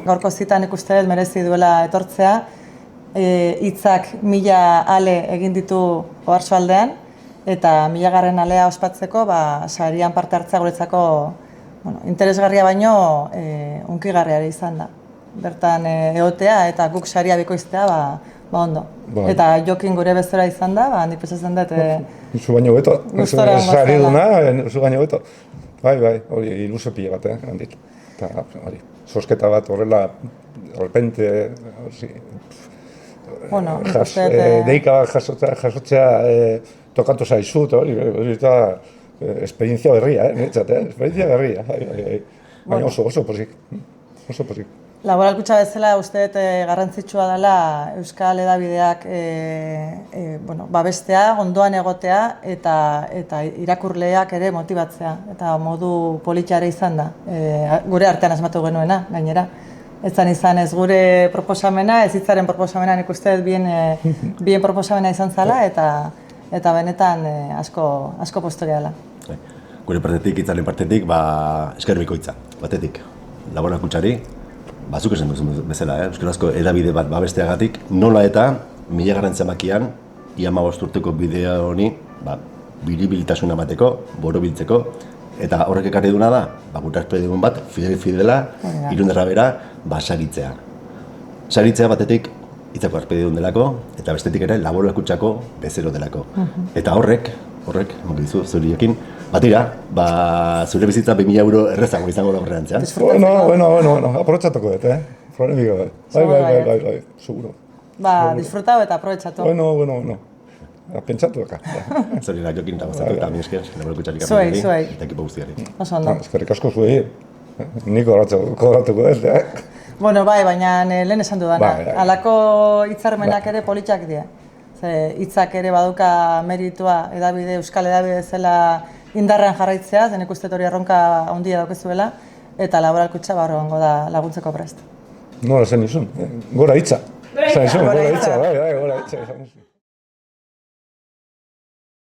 Gaurko zitan ikuste dut merezi duela etortzea. Hitzak 1000 ale egin ditu Oarsoaldean eta 1000. Alea ospatzeko sarian parte hartzea guretzako interesgarria baino hunkigarria izan da. Bertan egotea eta guk saria bikoiztea ondo. Eta Jokin gure bezala izan da, nik pentsatzen dut zu baino beto. Gustora sari duna, zu baino beto. Bai, hori ilusio pila bat, handik. Eta hori, sosketa bat horrela, repente, deika jasotzea tokatu zaizu, hori eta esperientzia berria, niretzat, esperientzia berria. Baina oso pozik. Laboralkutxa bezala uste dut garrantzitsua dela Euskal Hedabideak babestea, ondoan egotea eta irakurleak ere motibatzea. Eta modu politxare izan da, gure artean asmatu genuena, gainera. Izan ez gure proposamena, ez hitzaren proposamena nik uste dut bien proposamena izan zala eta benetan asko postu gehala. Gure partetik, hitzaren partetik, esker bikoitza, batetik. Laboralkutxari, zuk esan duzun bezala, euskarazko hedabide bat babesteagatik, nola eta 1000. Zenbakian, ia 15 urteko bidea honi, biribilitasuna bateko, borobiltzeko, eta horrek ekarri duna da, gure espedigun bat, fidela, irunderra bera, saritzea. Saritzea batetik hitzako espedigun delako, eta bestetik ere laboralkutxako bezero delako. Eta horrek, mugizu, zuriekin, batira, zure bizitza 2000 euro errezago izango da horreantzean. Bueno, aprobetxatuko dut, problemiko da. Bai, seguro. Disfrutau eta aprobetxatu. Bueno. Pentsatu daka. Zuei. Jokin eta gozatu eta minezker, laboralkutxarik apetari, eta ekipo guztiari. Oso ondo. Eskerrik asko zuei, nik kobratuko dut, baina lehen esan dudan, halako hitzarmenak ere politxak dira. Hitzak ere baduka meritua Euskal Hedabide zela indarrean jarraitzea, zen ikuste hori erronka handia daukezuela, eta laboralkutxa horrengo da laguntzeko prest. Nola zen izun, gora hitza. Gora hitza.